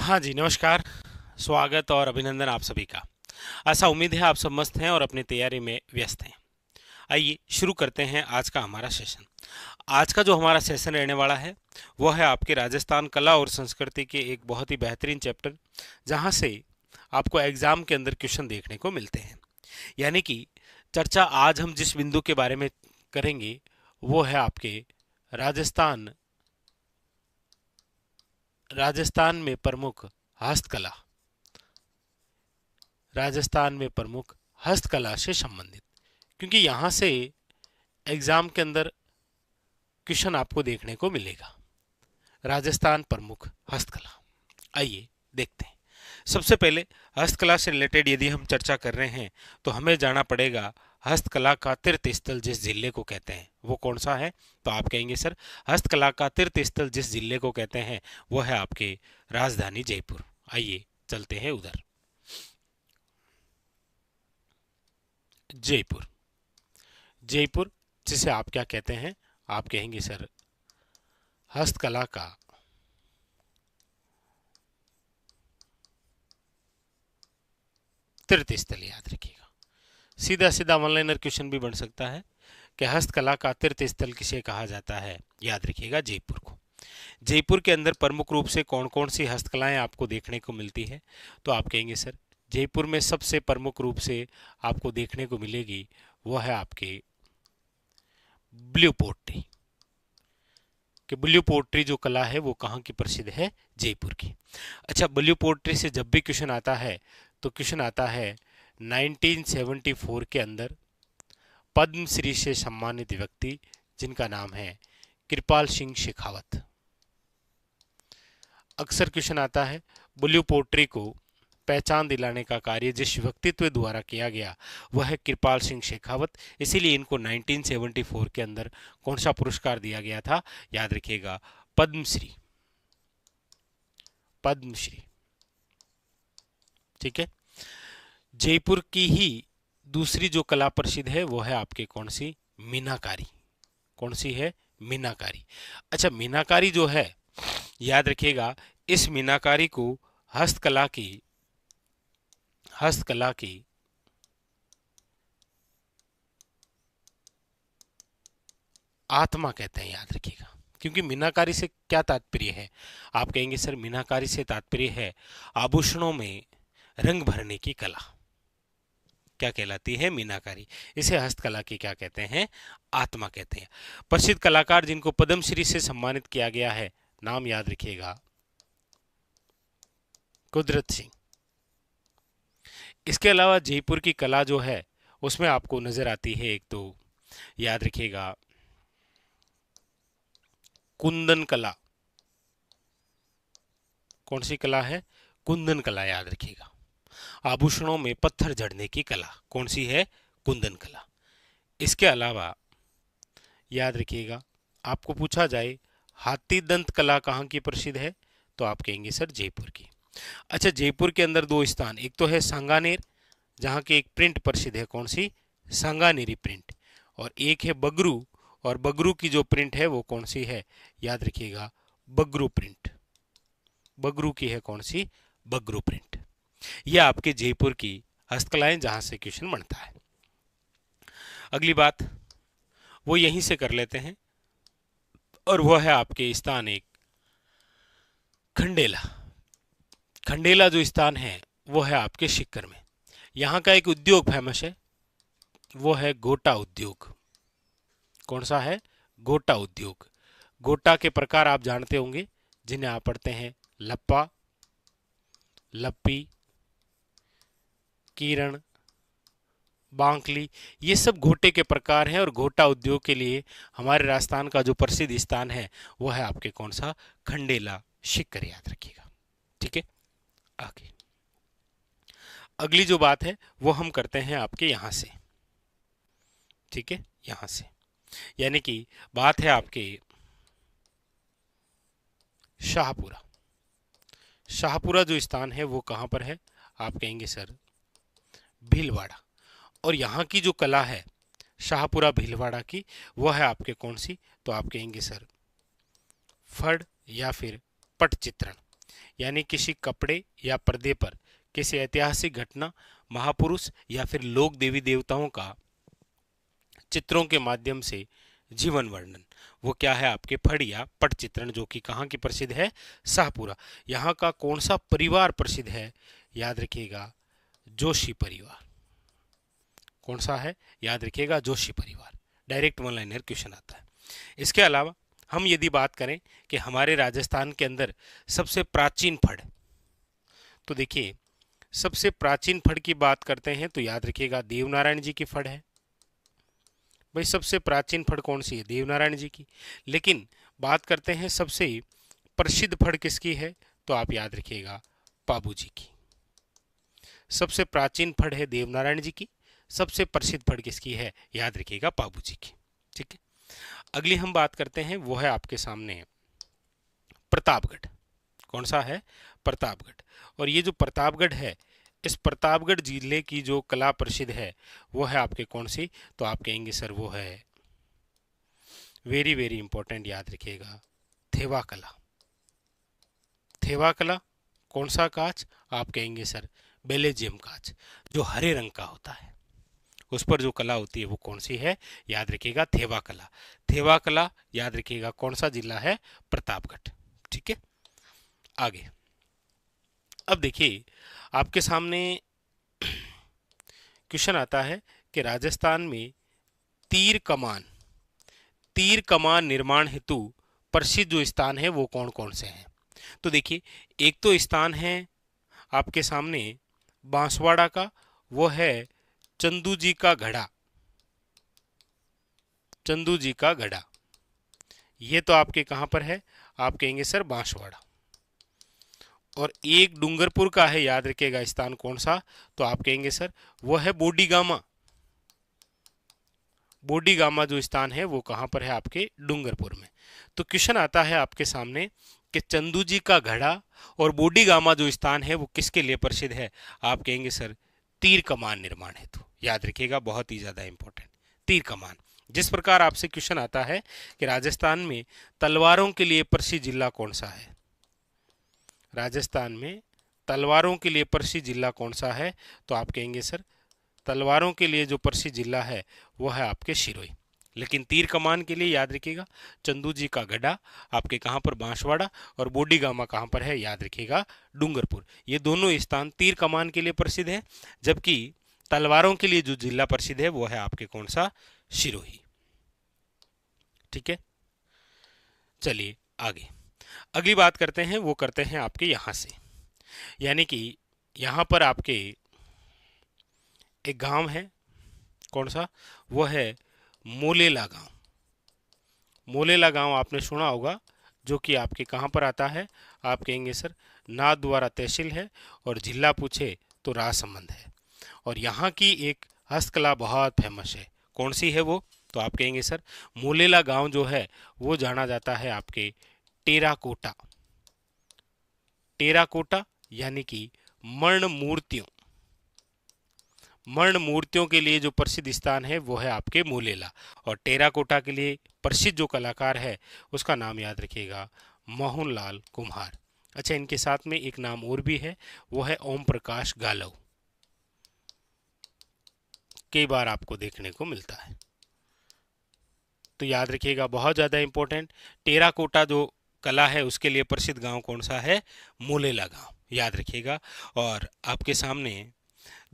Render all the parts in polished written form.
हाँ जी, नमस्कार। स्वागत और अभिनंदन आप सभी का। ऐसा उम्मीद है आप सब मस्त हैं और अपनी तैयारी में व्यस्त हैं। आइए शुरू करते हैं आज का हमारा सेशन। आज का जो हमारा सेशन रहने वाला है वो है आपके राजस्थान कला और संस्कृति के एक बहुत ही बेहतरीन चैप्टर, जहाँ से आपको एग्जाम के अंदर क्वेश्चन देखने को मिलते हैं। यानी कि चर्चा आज हम जिस बिंदु के बारे में करेंगे वो है आपके राजस्थान राजस्थान में प्रमुख हस्तकला राजस्थान में प्रमुख हस्तकला से संबंधित, क्योंकि यहाँ से एग्जाम के अंदर क्वेश्चन आपको देखने को मिलेगा। राजस्थान प्रमुख हस्तकला, आइए देखते हैं। सबसे पहले हस्तकला से रिलेटेड यदि हम चर्चा कर रहे हैं तो हमें जाना पड़ेगा हस्तकला का तीर्थ स्थल जिस जिले को कहते हैं वो कौन सा है। तो आप कहेंगे सर हस्तकला का तीर्थ स्थल जिस जिले को कहते हैं वो है आपके राजधानी जयपुर। आइए चलते हैं उधर। जयपुर, जयपुर जिसे आप क्या कहते हैं, आप कहेंगे सर हस्तकला का तीर्थ स्थल। याद रखिएगा, सीधा सीधा वन लाइनर क्वेश्चन भी बन सकता है कि हस्तकला का तीर्थ स्थल किसे कहा जाता है। याद रखिएगा जयपुर को। जयपुर के अंदर प्रमुख रूप से कौन कौन सी हस्तकलाएं आपको देखने को मिलती है, तो आप कहेंगे सर जयपुर में सबसे प्रमुख रूप से आपको देखने को मिलेगी वो है आपके ब्लू पोट्री। कि ब्लू पोट्री जो कला है वो कहाँ की प्रसिद्ध है, जयपुर की। अच्छा, ब्लू पोट्री से जब भी क्वेश्चन आता है तो क्वेश्चन आता है 1974 के अंदर पद्मश्री से सम्मानित व्यक्ति जिनका नाम है कृपाल सिंह शेखावत। अक्सर क्वेश्चन आता है ब्लू पोट्री को पहचान दिलाने का कार्य जिस व्यक्तित्व द्वारा किया गया वह है कृपाल सिंह शेखावत, इसीलिए इनको 1974 के अंदर कौन सा पुरस्कार दिया गया था, याद रखिएगा पद्मश्री। पद्मश्री, ठीक है। जयपुर की ही दूसरी जो कला प्रसिद्ध है वो है आपके कौन सी, मीनाकारी। कौन सी है, मीनाकारी। अच्छा, मीनाकारी जो है याद रखिएगा इस मीनाकारी को हस्तकला की आत्मा कहते हैं। याद रखिएगा, क्योंकि मीनाकारी से क्या तात्पर्य है, आप कहेंगे सर मीनाकारी से तात्पर्य है आभूषणों में रंग भरने की कला। क्या कहलाती है, मीनाकारी। इसे हस्तकला की क्या कहते हैं, आत्मा कहते हैं। प्रसिद्ध कलाकार जिनको पद्मश्री से सम्मानित किया गया है, नाम याद रखिएगा कुदरत सिंह। इसके अलावा जयपुर की कला जो है उसमें आपको नजर आती है एक तो याद रखिएगा कुंदन कला। कौन सी कला है, कुंदन कला। याद रखिएगा आभूषणों में पत्थर जड़ने की कला, कौन सी है, कुंदन कला। इसके अलावा याद रखिएगा आपको पूछा जाए हाथी दंत कला कहाँ की प्रसिद्ध है, तो आप कहेंगे सर जयपुर की। अच्छा, जयपुर के अंदर दो स्थान, एक तो है सांगानेर जहाँ की एक प्रिंट प्रसिद्ध है, कौन सी, सांगानेरी प्रिंट, और एक है बगरू, और बगरू की जो प्रिंट है वो कौन सी है, याद रखिएगा बगरू प्रिंट। बगरू की है कौन सी, बगरू प्रिंट। यह आपके जयपुर की हस्तकलाएं जहां से क्वेश्चन बनता है। अगली बात वो यहीं से कर लेते हैं और वो है आपके स्थान एक खंडेला। खंडेला जो स्थान है वो है आपके सीकर में। यहाँ का एक उद्योग फेमस है, वो है गोटा उद्योग। कौन सा है, गोटा उद्योग। गोटा के प्रकार आप जानते होंगे जिन्हें आप पढ़ते हैं लप्पा, लप्पी, कीरण, बांकली, ये सब घोटे के प्रकार हैं। और घोटा उद्योग के लिए हमारे राजस्थान का जो प्रसिद्ध स्थान है वो है आपके कौन सा, खंडेला सीकर। याद रखिएगा, ठीक है। आगे अगली जो बात है वो हम करते हैं आपके यहां से, ठीक है, यहां से। यानी कि बात है आपके शाहपुरा। शाहपुरा जो स्थान है वो कहां पर है, आप कहेंगे सर भीलवाड़ा। और यहाँ की जो कला है शाहपुरा भीलवाड़ा की वो है आपके कौन सी, तो आप कहेंगे सर फड़ या फिर पट चित्रण। यानी किसी कपड़े या पर्दे पर किसी ऐतिहासिक घटना, महापुरुष या फिर लोक देवी देवताओं का चित्रों के माध्यम से जीवन वर्णन, वो क्या है आपके फड़ या पट चित्रण, जो कि कहाँ की प्रसिद्ध है, शाहपुरा। यहाँ का कौन सा परिवार प्रसिद्ध है, याद रखिएगा जोशी परिवार। कौन सा है, याद रखिएगा जोशी परिवार। डायरेक्ट वन लाइनर क्वेश्चन आता है। इसके अलावा हम यदि बात करें कि हमारे राजस्थान के अंदर सबसे प्राचीन फड़, तो देखिए सबसे प्राचीन फड़ की बात करते हैं तो याद रखिएगा देवनारायण जी की फड़ है। भाई सबसे प्राचीन फड़ कौन सी है, देवनारायण जी की। लेकिन बात करते हैं सबसे प्रसिद्ध फड़ किसकी है, तो आप याद रखिएगा पाबू जी की। सबसे प्राचीन फड़ है देवनारायण जी की, सबसे प्रसिद्ध फड़ किसकी है, याद रखिएगा पाबू जी की। ठीक है, अगली हम बात करते हैं वो है आपके सामने प्रतापगढ़। कौन सा है, प्रतापगढ़। और ये जो प्रतापगढ़ है, इस प्रतापगढ़ जिले की जो कला प्रसिद्ध है वो है आपके कौन सी, तो आप कहेंगे सर वो है वेरी वेरी इंपॉर्टेंट, याद रखिएगा थेवा कला। थेवा कला कौन सा कांच, आप कहेंगे सर बेलेजियम कांच, जो हरे रंग का होता है, उस पर जो कला होती है वो कौन सी है, याद रखिएगा थेवा कला। थेवा कला याद रखिएगा कौन सा जिला है, प्रतापगढ़। ठीक है, आगे अब देखिए आपके सामने क्वेश्चन आता है कि राजस्थान में तीर कमान निर्माण हेतु प्रसिद्ध जो स्थान है वो कौन कौन से हैं। तो देखिए एक तो स्थान है आपके सामने बांसवाड़ा का, वो है चंदू जी का घड़ा। चंदू जी का घड़ा ये तो आपके कहां पर है, आप कहेंगे सर बांसवाड़ा। और एक डूंगरपुर का है, याद रखिएगा स्थान कौन सा, तो आप कहेंगे सर वो है बोडीगामा। बोडीगामा जो स्थान है वो कहां पर है, आपके डूंगरपुर में। तो क्वेश्चन आता है आपके सामने कि चंदू जी का घड़ा और बोडीगामा जो स्थान है वो किसके लिए प्रसिद्ध है, आप कहेंगे सर तीर कमान निर्माण हेतु। याद रखिएगा बहुत ही ज्यादा इंपॉर्टेंट, तीर कमान। जिस प्रकार आपसे क्वेश्चन आता है कि राजस्थान में तलवारों के लिए प्रसिद्ध जिला कौन सा है, राजस्थान में तलवारों के लिए प्रसिद्ध जिला कौन सा है, तो आप कहेंगे सर तलवारों के लिए जो प्रसिद्ध जिला है वो है आपके सिरोही। लेकिन तीर कमान के लिए याद रखिएगा चंदू जी का गड्ढा आपके कहां पर, बांसवाड़ा, और बोडीगामा कहां पर है, याद रखिएगा डूंगरपुर। ये दोनों स्थान तीर कमान के लिए प्रसिद्ध है, जबकि तलवारों के लिए जो जिला प्रसिद्ध है वो है आपके कौन सा, सिरोही। ठीक है, चलिए आगे अगली बात करते हैं, वो करते हैं आपके यहां से, यानी कि यहां पर आपके एक गांव है, कौन सा, वो है मोलेला गांव। मोलेला गांव आपने सुना होगा, जो कि आपके कहां पर आता है, आप कहेंगे सर नाथद्वारा तहसील है, और जिला पूछे तो राजसमंद है। और यहाँ की एक हस्तकला बहुत फेमस है, कौन सी है वो, तो आप कहेंगे सर मोलेला गांव जो है वो जाना जाता है आपके टेराकोटा। टेराकोटा यानी कि मर्ण मूर्तियों, मर्ण मूर्तियों के लिए जो प्रसिद्ध स्थान है वो है आपके मोलेला। और टेराकोटा के लिए प्रसिद्ध जो कलाकार है उसका नाम याद रखिएगा मोहनलाल कुम्हार। अच्छा, इनके साथ में एक नाम और भी है, वो है ओम प्रकाश गालव, कई बार आपको देखने को मिलता है। तो याद रखिएगा बहुत ज़्यादा इंपॉर्टेंट, टेराकोटा जो कला है उसके लिए प्रसिद्ध गांव कौन सा है, मोलेला गांव, याद रखिएगा। और आपके सामने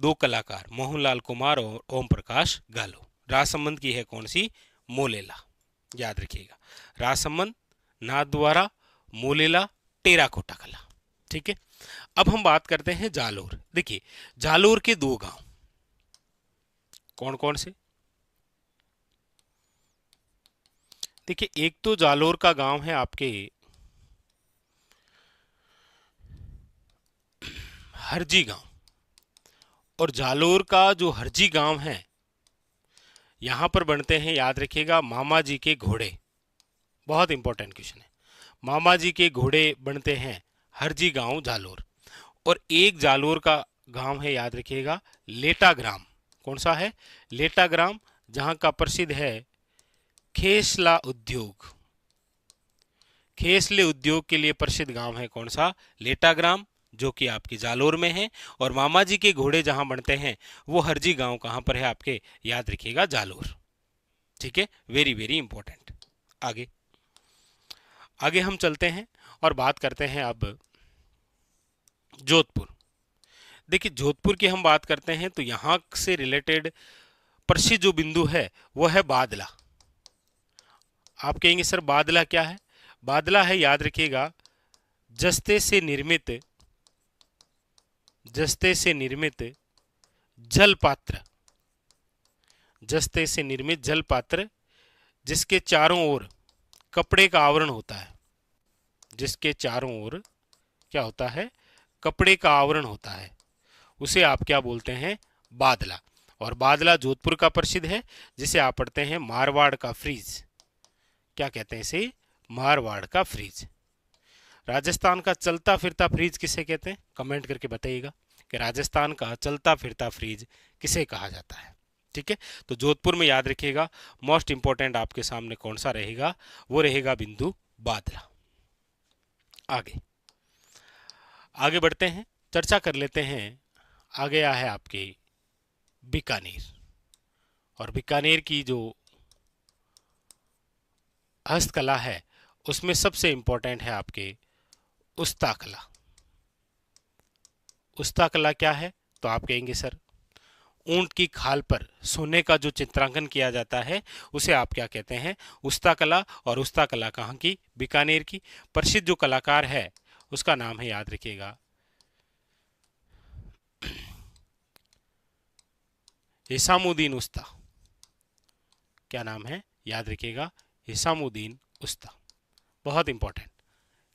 दो कलाकार मोहनलाल कुमार और ओम प्रकाश गालो। राजसमंद की है कौन सी, मोलेला, याद रखिएगा राजसमंद, नाथद्वारा, मोलेला, टेराकोटा कला। ठीक है, अब हम बात करते हैं जालोर। देखिए जालोर के दो गांव कौन कौन से, देखिए एक तो जालोर का गांव है आपके हरजी गांव, और जालोर का जो हरजी गांव है यहां पर बनते हैं, याद रखिएगा मामा जी के घोड़े। बहुत इंपॉर्टेंट क्वेश्चन है, मामा जी के घोड़े बनते हैं हरजी गांव जालोर। और एक जालोर का गांव है, याद रखिएगा लेटा ग्राम। कौन सा है, लेटा ग्राम, जहां का प्रसिद्ध है खेसला उद्योग। खेसले उद्योग के लिए प्रसिद्ध गांव है कौन सा? लेटाग्राम, जो कि आपकी जालोर में है। और मामा जी के घोड़े जहां बनते हैं वो हरजी गांव कहां पर है आपके? याद रखिएगा, जालोर। ठीक है, वेरी वेरी इंपॉर्टेंट। आगे आगे हम चलते हैं और बात करते हैं अब जोधपुर। देखिए, जोधपुर की हम बात करते हैं तो यहां से रिलेटेड प्रसिद्ध जो बिंदु है वो है बादला। आप कहेंगे सर बादला क्या है? बादला है, याद रखिएगा, जस्ते से निर्मित जल पात्र, जस्ते से निर्मित जल पात्र जिसके चारों ओर कपड़े का आवरण होता है, जिसके चारों ओर क्या होता है? कपड़े का आवरण होता है, उसे आप क्या बोलते हैं? बादला। और बादला जोधपुर का प्रसिद्ध है, जिसे आप पढ़ते हैं मारवाड़ का फ्रीज। क्या कहते हैं इसे? मारवाड़ का फ्रीज। राजस्थान का चलता फिरता फ्रीज किसे कहते हैं? कमेंट करके बताइएगा कि राजस्थान का चलता फिरता फ्रीज किसे कहा जाता है। ठीक है, तो जोधपुर में याद रखिएगा मोस्ट इंपॉर्टेंट आपके सामने कौन सा रहेगा? वो रहेगा बिंदु बादला। आगे आगे बढ़ते हैं, चर्चा कर लेते हैं। आ गया है आपके बीकानेर, और बीकानेर की जो हस्तकला है उसमें सबसे इंपॉर्टेंट है आपके उस्ता कला। उस्ता कला क्या है? तो आप कहेंगे सर ऊंट की खाल पर सोने का जो चित्रांकन किया जाता है उसे आप क्या कहते हैं? उस्ता कला। और उस्ता कला कहाँ की? बीकानेर की। प्रसिद्ध जो कलाकार है उसका नाम है, याद रखिएगा, हिसामुद्दीन उस्ता। क्या नाम है? याद रखिएगा, हिसामुद्दीन उस्ता। बहुत इंपॉर्टेंट,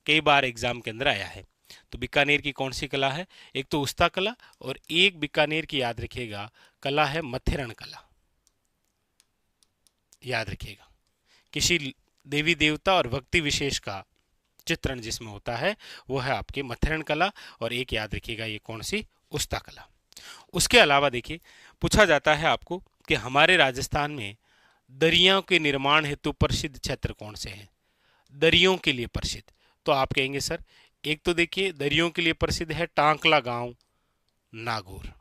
कई बार एग्जाम के अंदर आया है। तो बीकानेर की कौन सी कला है? एक तो उस्ता कला, और एक बीकानेर की याद रखिएगा कला है मथेरण कला। याद रखिएगा, किसी देवी देवता और भक्ति विशेष का चित्रण जिसमें होता है वो है आपकी मथेरण कला। और एक याद रखिएगा ये कौन सी? उस्ता कला। उसके अलावा देखिए, पूछा जाता है आपको कि हमारे राजस्थान में दरियों के निर्माण हेतु प्रसिद्ध क्षेत्र कौन से हैं? दरियों के लिए प्रसिद्ध, तो आप कहेंगे सर एक तो देखिए दरियों के लिए प्रसिद्ध है टांकला गांव नागौर,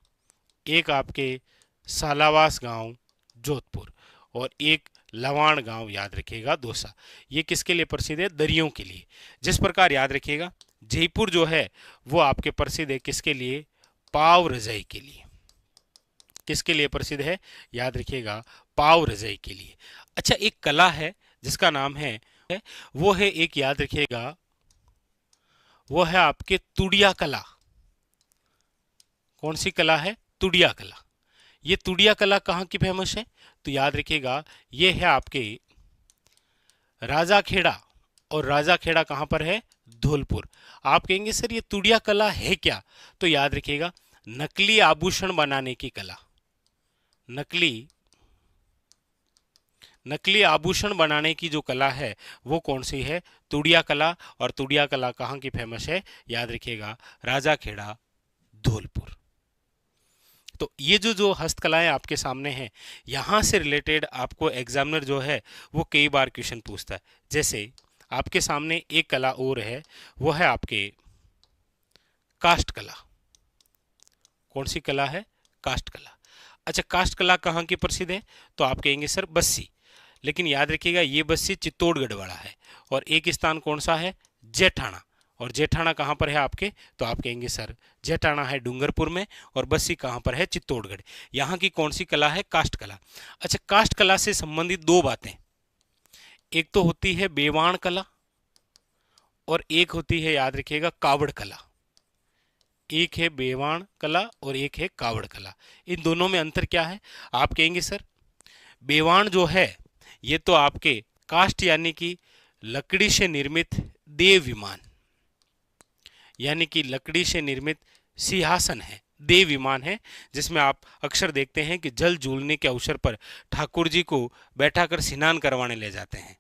एक आपके सालावास गांव जोधपुर, और एक लवाण गांव याद रखिएगा दौसा। ये किसके लिए प्रसिद्ध है? दरियों के लिए। जिस प्रकार याद रखिएगा जयपुर जो है वो आपके प्रसिद्ध है किसके लिए? पाव रजाई के लिए। किसके लिए प्रसिद्ध है? याद रखिएगा पाव रजाई के लिए। अच्छा, एक कला है जिसका नाम है, वो है एक, याद रखिएगा, वो है आपके तुड़िया कला। कौन सी कला है? तुड़िया कला। ये तुड़िया कला कहाँ की फेमस है? तो याद रखिएगा ये है आपके राजाखेड़ा, और राजाखेड़ा कहाँ पर है? धौलपुर। आप कहेंगे सर ये तुड़िया कला है क्या? तो याद रखिएगा नकली आभूषण बनाने की कला। नकली आभूषण बनाने की जो कला है वो कौन सी है? तुड़िया कला। और तुड़िया कला कहाँ की फेमस है? याद रखिएगा राजाखेड़ा धौलपुर। तो ये जो हस्तकलाएं आपके सामने हैं, यहाँ से रिलेटेड आपको एग्जामिनर जो है वो कई बार क्वेश्चन पूछता है। जैसे आपके सामने एक कला और है, वो है आपके काष्ठ कला। कौन सी कला है? काष्ठ कला। अच्छा, काष्ठ कला कहाँ की प्रसिद्ध है? तो आप कहेंगे सर बस्सी, लेकिन याद रखिएगा ये बस्सी चित्तौड़गढ़ वाला है। और एक स्थान कौन सा है? जेठाना। और जेठाना कहाँ पर है आपके? तो आप कहेंगे सर जेठाना है डूंगरपुर में, और बस्सी कहाँ पर है? चित्तौड़गढ़। यहाँ की कौन सी कला है? काष्ठ कला। अच्छा, काष्ठ कला से संबंधित दो बातें, एक तो होती है बेवाण कला, और एक होती है, याद रखिएगा, कावड़ कला। एक है बेवाण कला और एक है कावड़ कला। इन दोनों में अंतर क्या है? आप कहेंगे सर बेवाण जो है ये तो आपके काष्ठ यानी कि लकड़ी से निर्मित देव विमान, यानी कि लकड़ी से निर्मित सिंहासन है, देव विमान है, जिसमें आप अक्सर देखते हैं कि जल झूलने के अवसर पर ठाकुर जी को बैठाकर स्नान करवाने ले जाते हैं,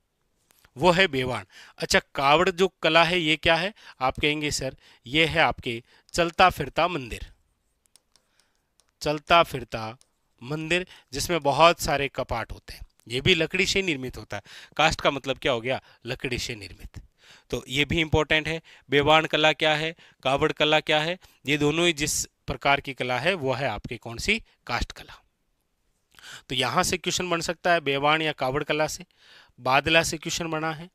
वो है बेवाण। अच्छा, कावड़ जो कला है ये क्या है? आप कहेंगे सर ये है आपके चलता फिरता मंदिर। चलता फिरता मंदिर जिसमें बहुत सारे कपाट होते हैं, ये भी लकड़ी से निर्मित होता है। काष्ठ का मतलब क्या हो गया? लकड़ी से निर्मित। तो ये भी इंपॉर्टेंट है। बेवाण कला क्या है, कावड़ कला क्या है, ये दोनों ही जिस प्रकार की कला है वो है आपकी कौन सी, काष्ठ कला। तो यहां से क्वेश्चन बन सकता है बेवाण या कावड़ कला से। बादला से क्वेश्चन बना है।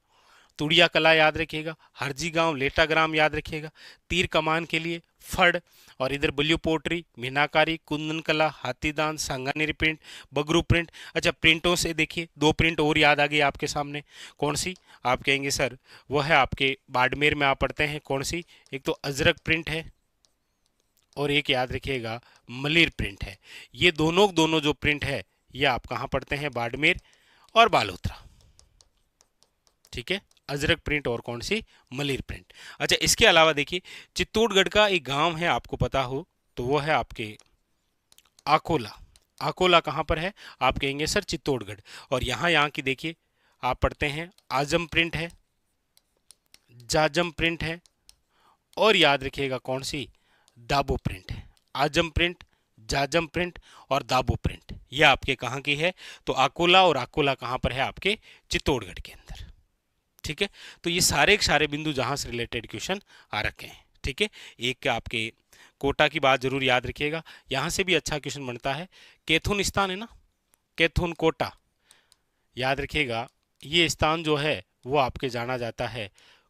तुड़िया कला याद रखिएगा, हरजी गांव लेटाग्राम याद रखिएगा, तीर कमान के लिए फड़, और इधर बल्यू पोट्री, मीनाकारी, कुंदन कला, हाथीदान, सांगानेरी प्रिंट, बगरू प्रिंट। अच्छा, प्रिंटों से देखिए दो प्रिंट और याद आ गई आपके सामने, कौन सी, आप कहेंगे सर वो है आपके बाड़मेर में आप पढ़ते हैं, कौन सी, एक तो अजरक प्रिंट है और एक याद रखिएगा मलिर प्रिंट है। ये दोनों जो प्रिंट है ये आप कहाँ पढ़ते हैं, बाड़मेर और बालोतरा। ठीक है, अजरक प्रिंट और कौन सी, मलिर प्रिंट। अच्छा, इसके अलावा देखिए चित्तौड़गढ़ का एक गांव है आपको पता हो तो वो है आपके आकोला। आकोला कहाँ पर है, आप कहेंगे सर चित्तौड़गढ़। और यहाँ की देखिए आप पढ़ते हैं आजम प्रिंट है, जाजम प्रिंट है, और याद रखिएगा कौन सी, दाबो प्रिंट है। आजम प्रिंट, जाजम प्रिंट और दाबो प्रिंट ये आपके कहाँ की है, तो आकोला, और आकोला कहाँ पर है, आपके चित्तौड़गढ़ के अंदर। ठीक है, तो ये सारे के सारे बिंदु जहां से रिलेटेड क्वेश्चन आ रखे हैं। ठीक है, एक आपके कोटा की बात जरूर याद रखिएगा, यहां से भी अच्छा क्वेश्चन बनता है। कैथून स्थान है ना, कैथून कोटा, याद रखिएगा ये स्थान जो है वो आपके जाना जाता है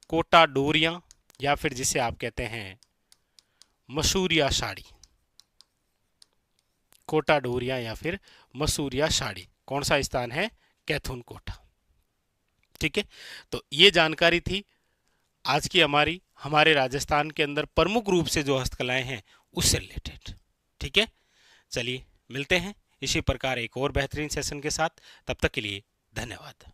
कोटा डोरिया, या फिर जिसे आप कहते हैं मसूरिया साड़ी। कोटा डोरिया या फिर मसूरिया साड़ी कौन सा स्थान है, कैथून कोटा। ठीक है, तो ये जानकारी थी आज की हमारे राजस्थान के अंदर प्रमुख रूप से जो हस्तकलाएं हैं उससे रिलेटेड। ठीक है, चलिए मिलते हैं इसी प्रकार एक और बेहतरीन सेशन के साथ, तब तक के लिए धन्यवाद।